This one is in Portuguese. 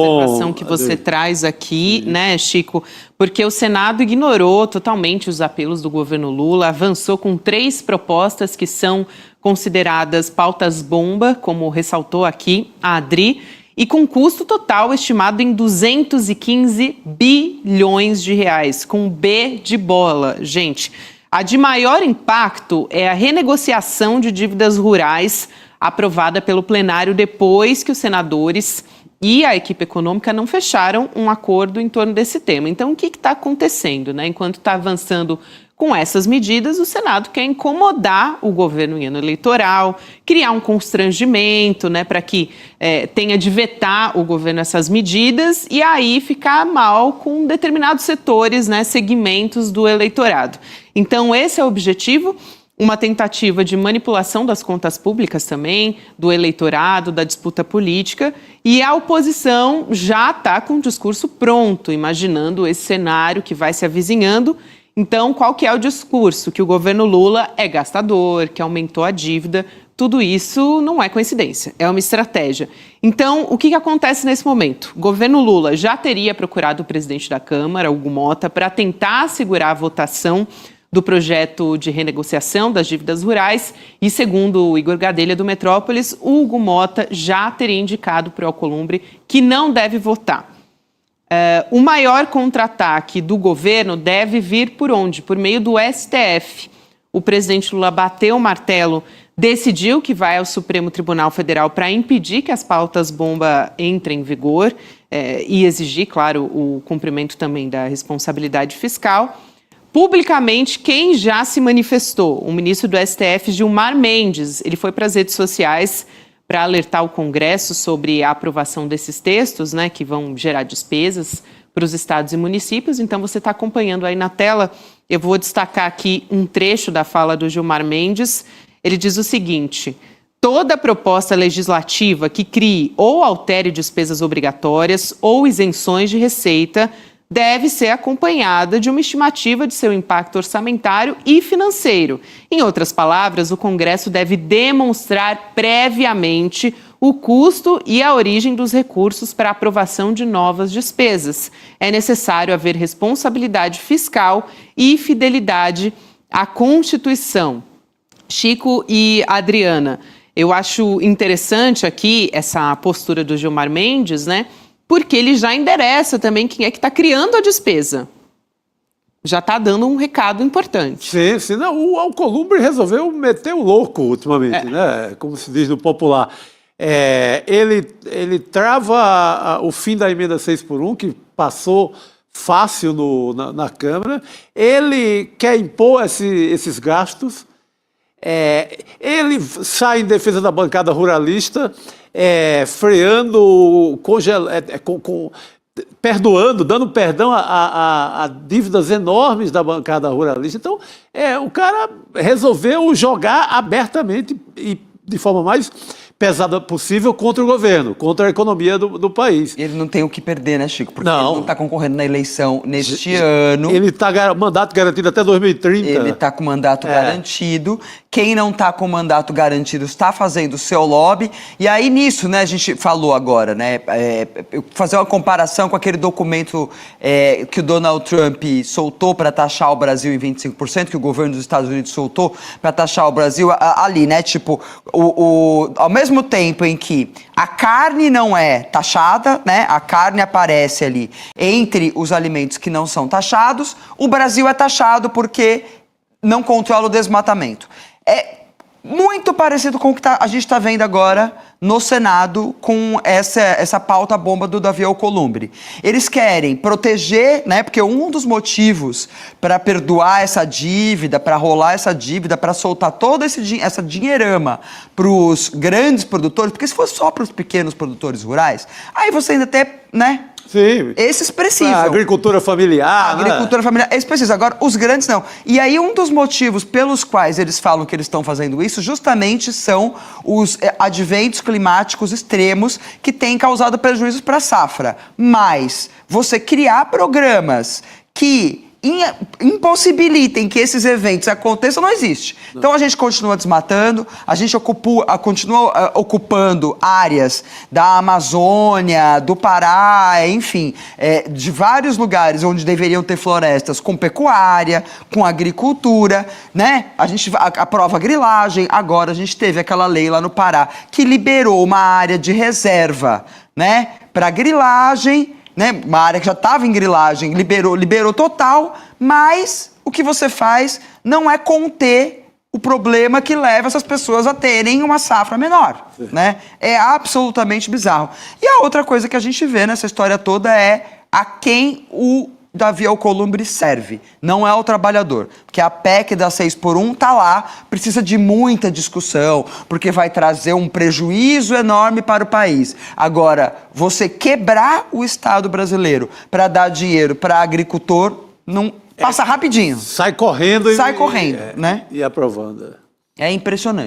observação que você traz aqui, né, Chico? Porque o Senado ignorou totalmente os apelos do governo Lula, avançou com 3 propostas que são consideradas pautas-bomba, como ressaltou aqui a Adri, e com custo total estimado em 215 bilhões de reais, com B de bola, gente. A de maior impacto é a renegociação de dívidas rurais aprovada pelo plenário depois que os senadores e a equipe econômica não fecharam um acordo em torno desse tema. Então, o que está acontecendo, né? Enquanto está avançando com essas medidas, o Senado quer incomodar o governo em ano eleitoral, criar um constrangimento, né, para que tenha de vetar o governo essas medidas e aí ficar mal com determinados setores, né, segmentos do eleitorado. Então, esse é o objetivo. Uma tentativa de manipulação das contas públicas também, do eleitorado, da disputa política. E a oposição já está com o discurso pronto, imaginando esse cenário que vai se avizinhando. Então, qual que é o discurso? Que o governo Lula é gastador, que aumentou a dívida. Tudo isso não é coincidência, é uma estratégia. Então, o que acontece nesse momento? O governo Lula já teria procurado o presidente da Câmara, Hugo Motta, para tentar segurar a votação do projeto de renegociação das dívidas rurais e, segundo o Igor Gadelha do Metrópolis, o Hugo Motta já teria indicado para o Alcolumbre que não deve votar. O maior contra-ataque do governo deve vir por onde? Por meio do STF. O presidente Lula bateu o martelo, decidiu que vai ao Supremo Tribunal Federal para impedir que as pautas-bomba entrem em vigor e exigir, claro, o cumprimento também da responsabilidade fiscal. Publicamente, quem já se manifestou? O ministro do STF, Gilmar Mendes. Ele foi para as redes sociais para alertar o Congresso sobre a aprovação desses textos, né, que vão gerar despesas para os estados e municípios. Então, você está acompanhando aí na tela. Eu vou destacar aqui um trecho da fala do Gilmar Mendes. Ele diz o seguinte: toda proposta legislativa que crie ou altere despesas obrigatórias ou isenções de receita deve ser acompanhada de uma estimativa de seu impacto orçamentário e financeiro. Em outras palavras, o Congresso deve demonstrar previamente o custo e a origem dos recursos para a aprovação de novas despesas. É necessário haver responsabilidade fiscal e fidelidade à Constituição. Chico e Adriana, eu acho interessante aqui essa postura do Gilmar Mendes, né? Porque ele já endereça também quem é que está criando a despesa. Já está dando um recado importante. Sim. Não, o Alcolumbre resolveu meter o louco ultimamente, né? Como se diz no popular. Ele trava o fim da emenda 6x1, que passou fácil na Câmara. Ele quer impor esses gastos. Ele sai em defesa da bancada ruralista, freando, perdoando, dando perdão a dívidas enormes da bancada ruralista. Então, o cara resolveu jogar abertamente e de forma mais pesada possível contra o governo, contra a economia do país. Ele não tem o que perder, né, Chico? Porque ele não está concorrendo na eleição neste ano. Ele está mandato garantido até 2030. Ele está com mandato garantido. Quem não está com mandato garantido está fazendo o seu lobby. E aí nisso, né, a gente falou agora, né, fazer uma comparação com aquele documento que o Donald Trump soltou para taxar o Brasil em 25%, que o governo dos Estados Unidos soltou para taxar o Brasil ali, né, tipo, ao mesmo tempo em que a carne não é taxada, né, a carne aparece ali entre os alimentos que não são taxados, o Brasil é taxado porque não controla o desmatamento. É muito parecido com o que a gente está vendo agora no Senado com essa pauta bomba do Davi Alcolumbre. Eles querem proteger, né, porque um dos motivos para perdoar essa dívida, para rolar essa dívida, para soltar toda essa dinheirama para os grandes produtores, porque se fosse só para os pequenos produtores rurais, aí você ainda tem, né? Sim. Esses precisam. A agricultura familiar. A agricultura familiar, esses precisam. Agora, os grandes não. E aí, um dos motivos pelos quais eles falam que eles estão fazendo isso, justamente são os adventos climáticos extremos que têm causado prejuízos para a safra. Mas você criar programas que impossibilitem que esses eventos aconteçam, não existe. Então a gente continua desmatando, a gente continua ocupando áreas da Amazônia, do Pará, enfim, de vários lugares onde deveriam ter florestas com pecuária, com agricultura, né? A gente aprova a grilagem, agora a gente teve aquela lei lá no Pará que liberou uma área de reserva, né, para grilagem, né, uma área que já estava em grilagem, liberou total, mas o que você faz não é conter o problema que leva essas pessoas a terem uma safra menor, né? É absolutamente bizarro. E a outra coisa que a gente vê nessa história toda é a quem o Davi Alcolumbre serve, não é o trabalhador, porque a PEC da 6x1 tá lá, precisa de muita discussão, porque vai trazer um prejuízo enorme para o país. Agora, você quebrar o Estado brasileiro para dar dinheiro para agricultor, não passa rapidinho. Sai correndo. Sai correndo, né? E aprovando. É impressionante.